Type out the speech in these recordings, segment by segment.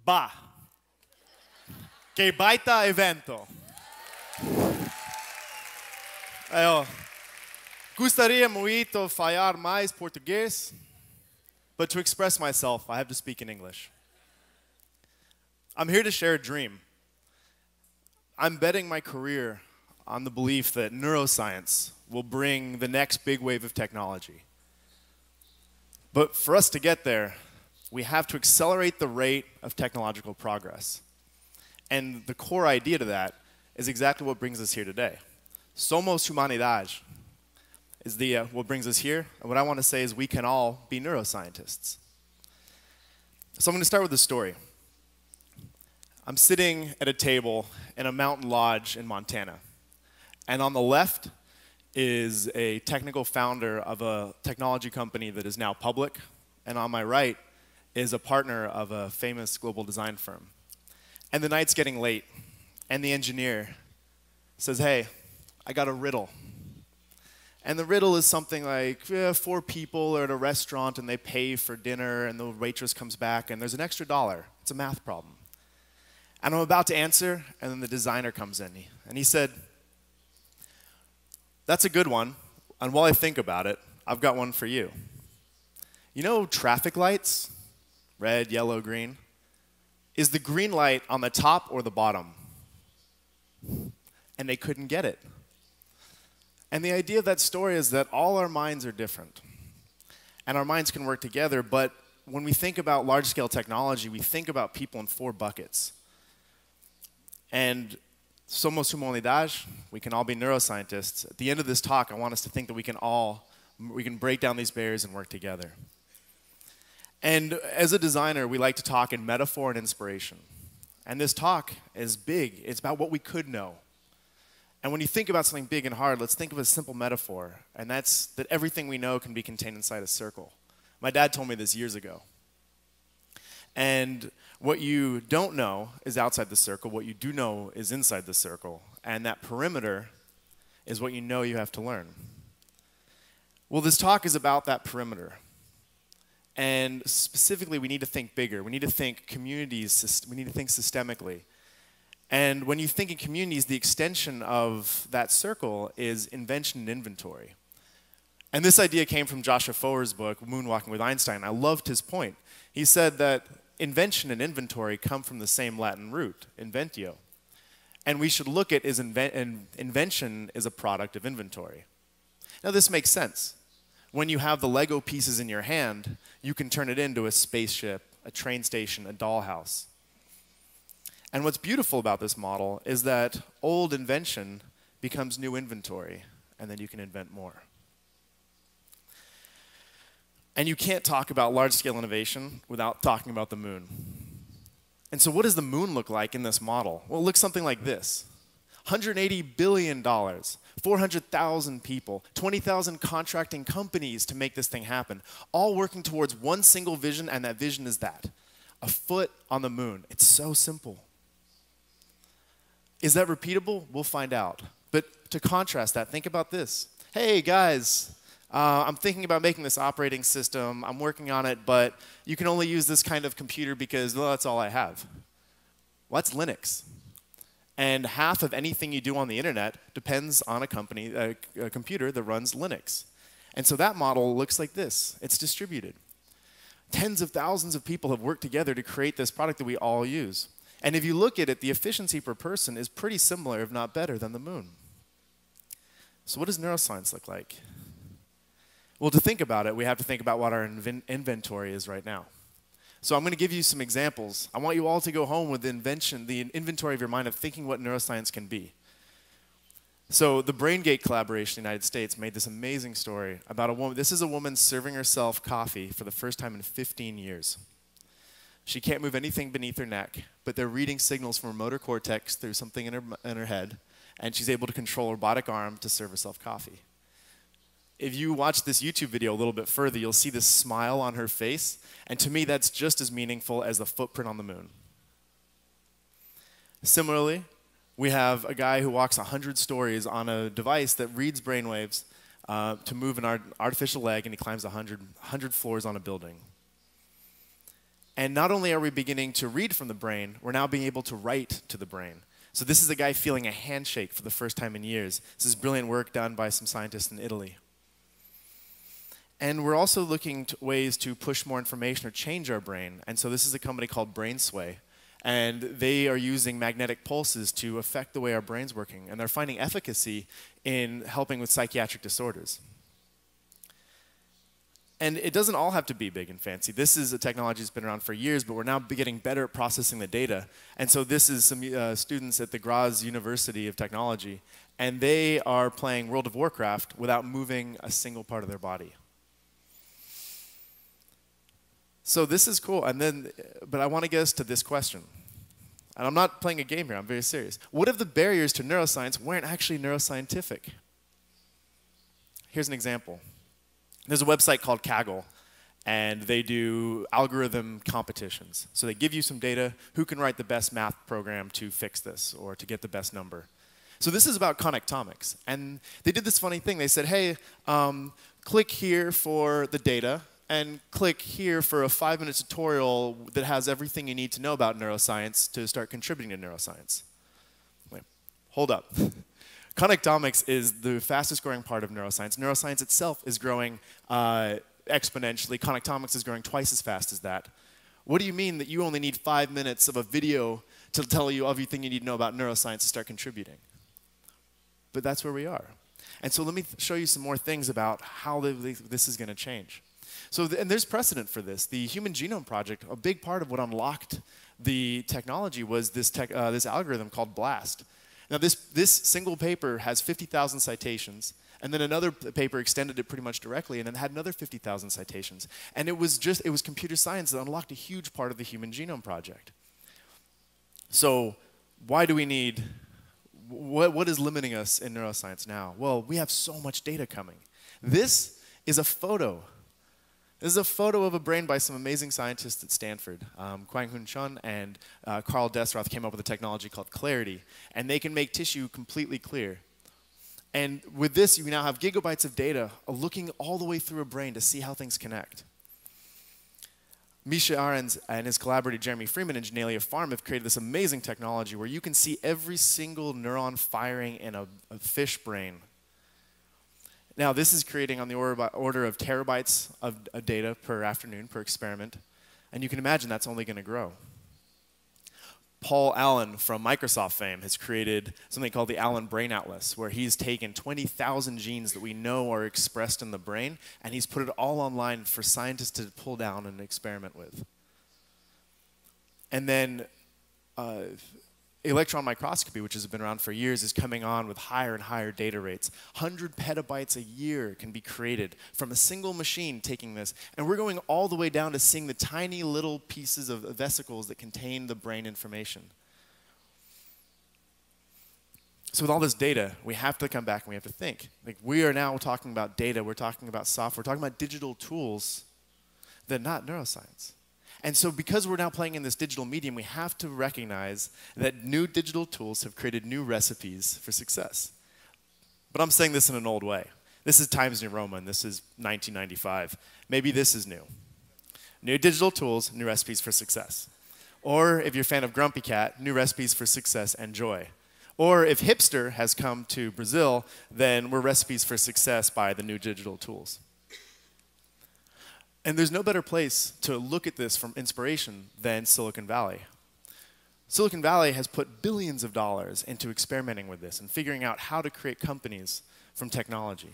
Bah. Que baita evento. Eu gostaria muito de falar mais português, but to express myself, I have to speak in English. I'm here to share a dream. I'm betting my career on the belief that neuroscience will bring the next big wave of technology. But for us to get there, we have to accelerate the rate of technological progress. And the core idea to that is exactly what brings us here today. Somos humanidade is what brings us here. And what I want to say is we can all be neuroscientists. So I'm going to start with a story. I'm sitting at a table in a mountain lodge in Montana. And on the left is a technical founder of a technology company that is now public. And on my right is a partner of a famous global design firm. And the night's getting late. And the engineer says, hey, I got a riddle. And the riddle is something like 4 people are at a restaurant and they pay for dinner and the waitress comes back and there's an extra $1. It's a math problem. And I'm about to answer and then the designer comes in and he said, that's a good one. And while I think about it, I've got one for you. You know traffic lights? Red, yellow, green? Is the green light on the top or the bottom? And they couldn't get it. And the idea of that story is that all our minds are different. And our minds can work together, but when we think about large-scale technology, we think about people in 4 buckets. And somos humanidade, we can all be neuroscientists. At the end of this talk, I want us to think that we can break down these barriers and work together. And as a designer, we like to talk in metaphor and inspiration. And this talk is big. It's about what we could know. And when you think about something big and hard, let's think of a simple metaphor, and that's that everything we know can be contained inside a circle. My dad told me this years ago. And what you don't know is outside the circle. What you do know is inside the circle. And that perimeter is what you know you have to learn. Well, this talk is about that perimeter. And specifically, we need to think bigger. We need to think communities. We need to think systemically. And when you think in communities, the extension of that circle is Invention Inventory. And this idea came from Joshua Foer's book, Moonwalking with Einstein. I loved his point. He said that invention and inventory come from the same Latin root, inventio. And we should look at as invention is a product of inventory. Now this makes sense. When you have the Lego pieces in your hand, you can turn it into a spaceship, a train station, a dollhouse. And what's beautiful about this model is that old invention becomes new inventory, and then you can invent more. And you can't talk about large-scale innovation without talking about the moon. And so what does the moon look like in this model? Well, it looks something like this. $180 billion, 400,000 people, 20,000 contracting companies to make this thing happen, all working towards one single vision, and that vision is that, a foot on the moon. It's so simple. Is that repeatable? We'll find out. But to contrast that, think about this. Hey, guys, I'm thinking about making this operating system. I'm working on it, but you can only use this kind of computer because, well, that's all I have. Well, that's Linux. And half of anything you do on the internet depends on a computer that runs Linux. And so that model looks like this. It's distributed. Tens of thousands of people have worked together to create this product that we all use. And if you look at it, the efficiency per person is pretty similar, if not better, than the moon. So what does neuroscience look like? Well, to think about it, we have to think about what our inventory is right now. So I'm going to give you some examples. I want you all to go home with the inventory of your mind of thinking what neuroscience can be. So the BrainGate collaboration in the United States made this amazing story about a woman. This is a woman serving herself coffee for the first time in 15 years. She can't move anything beneath her neck, but they're reading signals from her motor cortex through something in her head, and she's able to control a robotic arm to serve herself coffee. If you watch this YouTube video a little bit further, you'll see this smile on her face, and to me that's just as meaningful as the footprint on the moon. Similarly, we have a guy who walks 100 stories on a device that reads brainwaves to move an artificial leg, and he climbs 100 floors on a building. And not only are we beginning to read from the brain, we're now being able to write to the brain. So this is a guy feeling a handshake for the first time in years. This is brilliant work done by some scientists in Italy. And we're also looking to ways to push more information or change our brain. And so this is a company called BrainSway. And they are using magnetic pulses to affect the way our brain's working. And they're finding efficacy in helping with psychiatric disorders. And it doesn't all have to be big and fancy. This is a technology that's been around for years, but we're now getting better at processing the data. And so this is some students at the Graz University of Technology, and they are playing World of Warcraft without moving a single part of their body. So this is cool. And then, but I want to get us to this question. And I'm not playing a game here. I'm very serious. What if the barriers to neuroscience weren't actually neuroscientific? Here's an example. There's a website called Kaggle, and they do algorithm competitions. So they give you some data, who can write the best math program to fix this or to get the best number. So this is about connectomics. And they did this funny thing. They said, hey, click here for the data, and click here for a 5-minute tutorial that has everything you need to know about neuroscience to start contributing to neuroscience. Wait, hold up. Connectomics is the fastest growing part of neuroscience. Neuroscience itself is growing exponentially. Connectomics is growing twice as fast as that. What do you mean that you only need 5 minutes of a video to tell you everything you need to know about neuroscience to start contributing? But that's where we are. And so let me show you some more things about how this is going to change. So and there's precedent for this. The Human Genome Project, a big part of what unlocked the technology was this algorithm called BLAST. Now, this single paper has 50,000 citations, and then another paper extended it pretty much directly, and then had another 50,000 citations. And it was computer science that unlocked a huge part of the Human Genome Project. So why do we need, what is limiting us in neuroscience now? Well, we have so much data coming. This is a photo. This is a photo of a brain by some amazing scientists at Stanford. Kwang-Hoon Chun and Carl Desroth came up with a technology called Clarity, and they can make tissue completely clear. And with this, you now have gigabytes of data looking all the way through a brain to see how things connect. Misha Arens and his collaborator Jeremy Freeman and Genelia Farm have created this amazing technology where you can see every single neuron firing in a fish brain. Now, this is creating on the order of terabytes of data per afternoon, per experiment. And you can imagine that's only going to grow. Paul Allen from Microsoft fame has created something called the Allen Brain Atlas, where he's taken 20,000 genes that we know are expressed in the brain, and he's put it all online for scientists to pull down and experiment with. And then electron microscopy, which has been around for years, is coming on with higher and higher data rates. 100 petabytes a year can be created from a single machine taking this. And we're going all the way down to seeing the tiny little pieces of vesicles that contain the brain information. So with all this data, we have to come back and we have to think. Like, we are now talking about data, we're talking about software, we're talking about digital tools that are not neuroscience. And so because we're now playing in this digital medium, we have to recognize that new digital tools have created new recipes for success. But I'm saying this in an old way. This is Times New Roman. This is 1995. Maybe this is new. New digital tools, new recipes for success. Or if you're a fan of Grumpy Cat, new recipes for success and joy. Or if hipster has come to Brazil, then we're recipes for success by the new digital tools. And there's no better place to look at this from inspiration than Silicon Valley. Silicon Valley has put billions of dollars into experimenting with this and figuring out how to create companies from technology.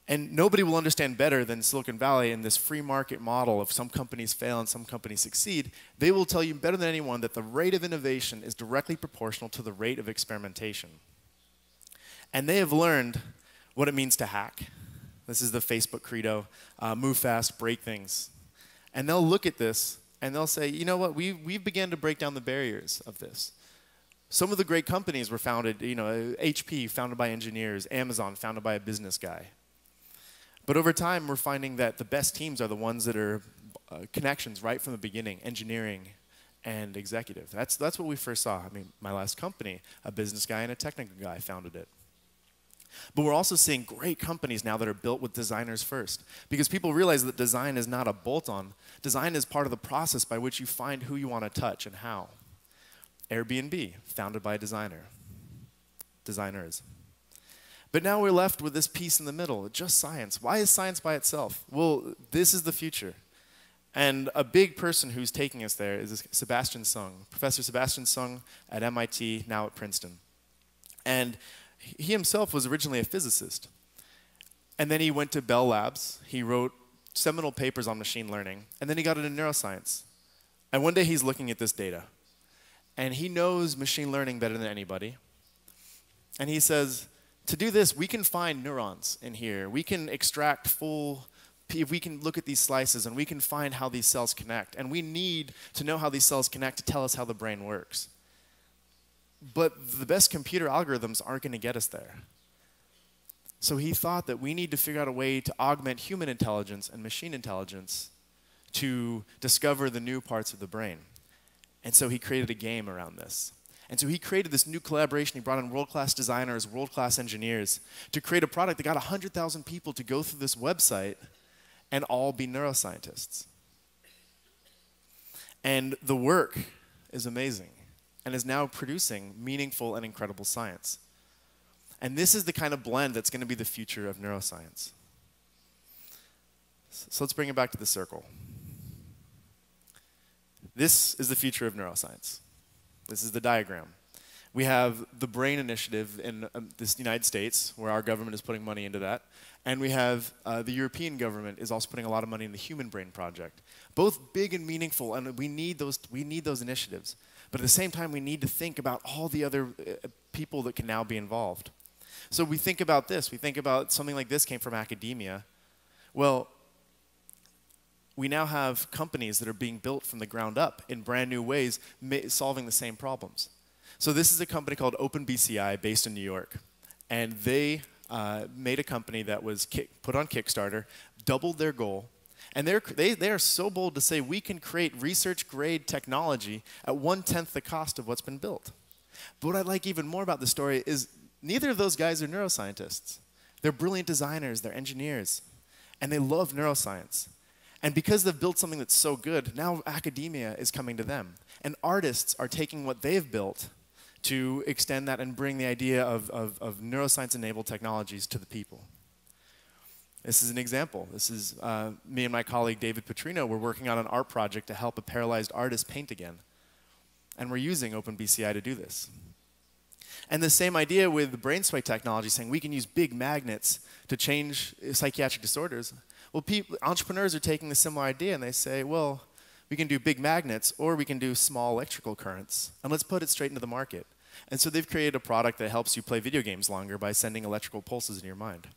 And nobody will understand better than Silicon Valley in this free market model of some companies fail and some companies succeed. They will tell you better than anyone that the rate of innovation is directly proportional to the rate of experimentation. And they have learned what it means to hack. This is the Facebook credo, move fast, break things. And they'll look at this and they'll say, you know what, we've began to break down the barriers of this. Some of the great companies were founded, HP, founded by engineers, Amazon, founded by a business guy. But over time, we're finding that the best teams are the ones that are connections right from the beginning, engineering and executive. That's what we first saw. I mean, my last company, a business guy and a technical guy founded it. But we're also seeing great companies now that are built with designers first, because people realize that design is not a bolt-on. Design is part of the process by which you find who you want to touch and how. Airbnb, founded by a designer. Designers. But now we're left with this piece in the middle, just science. Why is science by itself? Well, this is the future. And a big person who's taking us there is Sebastian Sung, Professor Sebastian Sung at MIT, now at Princeton. And he himself was originally a physicist. And then he went to Bell Labs. He wrote seminal papers on machine learning. And then he got into neuroscience. And one day he's looking at this data. And he knows machine learning better than anybody. And he says, to do this, we can find neurons in here. We can extract we can look at these slices and we can find how these cells connect. And we need to know how these cells connect to tell us how the brain works. But the best computer algorithms aren't going to get us there. So he thought that we need to figure out a way to augment human intelligence and machine intelligence to discover the new parts of the brain. And so he created a game around this. And so he created this new collaboration. He brought in world-class designers, world-class engineers to create a product that got 100,000 people to go through this website and all be neuroscientists. And the work is amazing and is now producing meaningful and incredible science. And this is the kind of blend that's going to be the future of neuroscience. So let's bring it back to the circle. This is the future of neuroscience. This is the diagram. We have the BRAIN initiative in the United States, where our government is putting money into that. And we have the European government is also putting a lot of money in the Human Brain Project. Both big and meaningful, and we need those initiatives. But at the same time, we need to think about all the other people that can now be involved. So we think about this. We think about something like this came from academia. Well, we now have companies that are being built from the ground up in brand new ways, solving the same problems. So this is a company called OpenBCI based in New York. And they made a company that was put on Kickstarter, doubled their goal. And they are so bold to say we can create research-grade technology at 1/10 the cost of what's been built. But what I like even more about the story is neither of those guys are neuroscientists. They're brilliant designers, they're engineers, and they love neuroscience. And because they've built something that's so good, now academia is coming to them. And artists are taking what they've built to extend that and bring the idea of neuroscience-enabled technologies to the people. This is an example. This is me and my colleague David Petrino. We're working on an art project to help a paralyzed artist paint again. And we're using OpenBCI to do this. And the same idea with the brain sway technology, saying we can use big magnets to change psychiatric disorders. Well, entrepreneurs are taking the similar idea and they say, well, we can do big magnets or we can do small electrical currents. And let's put it straight into the market. And so they've created a product that helps you play video games longer by sending electrical pulses in your mind.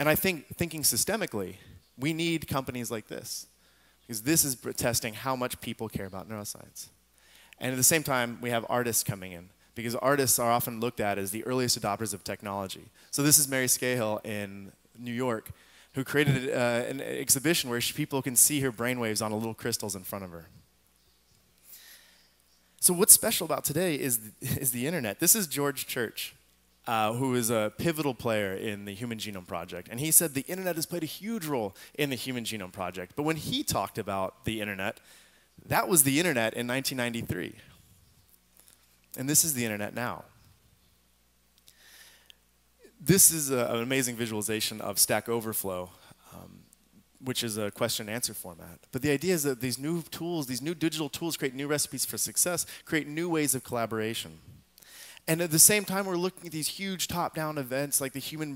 And I think thinking systemically, we need companies like this. Because this is testing how much people care about neuroscience. And at the same time, we have artists coming in. Because artists are often looked at as the earliest adopters of technology. So this is Mary Scahill in New York, who created an exhibition where people can see her brainwaves on little crystals in front of her. So what's special about today is the internet. This is George Church, who is a pivotal player in the Human Genome Project. And he said the internet has played a huge role in the Human Genome Project. But when he talked about the internet, that was the internet in 1993. And this is the internet now. This is an amazing visualization of Stack Overflow, which is a question and answer format. But the idea is that these new tools, these new digital tools create new recipes for success, create new ways of collaboration. And at the same time, we're looking at these huge top-down events like the Human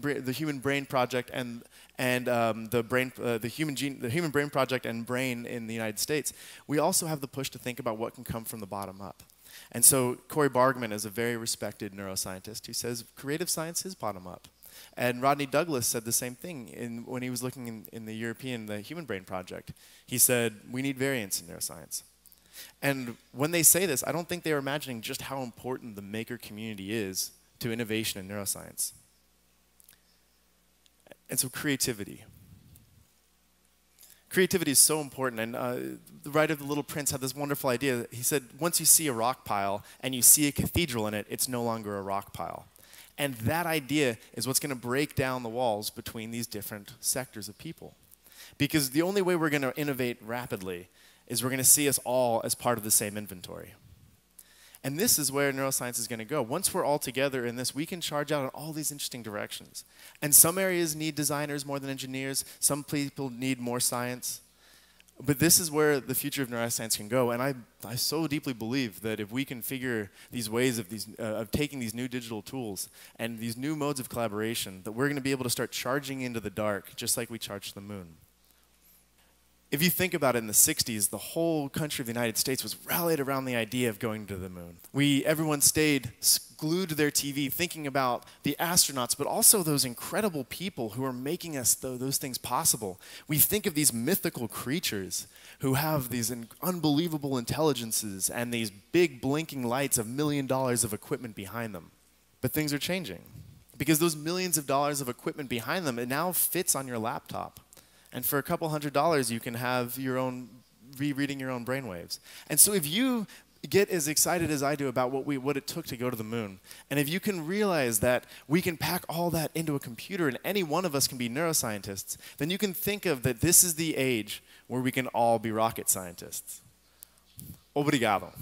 Brain Project and the Human Brain Project and BRAIN in the United States. We also have the push to think about what can come from the bottom up. And so Corey Bargman is a very respected neuroscientist who says creative science is bottom up. And Rodney Douglas said the same thing when he was looking in the Human Brain Project. He said, we need variance in neuroscience. And when they say this, I don't think they are imagining just how important the maker community is to innovation in neuroscience. And so creativity. Creativity is so important, and the writer of The Little Prince had this wonderful idea. He said, once you see a rock pile and you see a cathedral in it, it's no longer a rock pile. And that idea is what's going to break down the walls between these different sectors of people. Because the only way we're going to innovate rapidly is we're going to see us all as part of the same inventory. And this is where neuroscience is going to go. Once we're all together in this, we can charge out in all these interesting directions. And some areas need designers more than engineers. Some people need more science. But this is where the future of neuroscience can go. And I so deeply believe that if we can figure these ways of taking these new digital tools and these new modes of collaboration, that we're going to be able to start charging into the dark just like we charged the moon. If you think about it, in the 60s, the whole country of the United States was rallied around the idea of going to the moon. Everyone stayed glued to their TV thinking about the astronauts, but also those incredible people who are making us those things possible. We think of these mythical creatures who have these unbelievable intelligences and these big blinking lights of $1 million of equipment behind them. But things are changing. Because those millions of dollars of equipment behind them, it now fits on your laptop. And for a couple $100, you can have your own, rereading your own brainwaves. And so if you get as excited as I do about what it took to go to the moon, and if you can realize that we can pack all that into a computer and any one of us can be neuroscientists, then you can think of that this is the age where we can all be rocket scientists. Obrigado.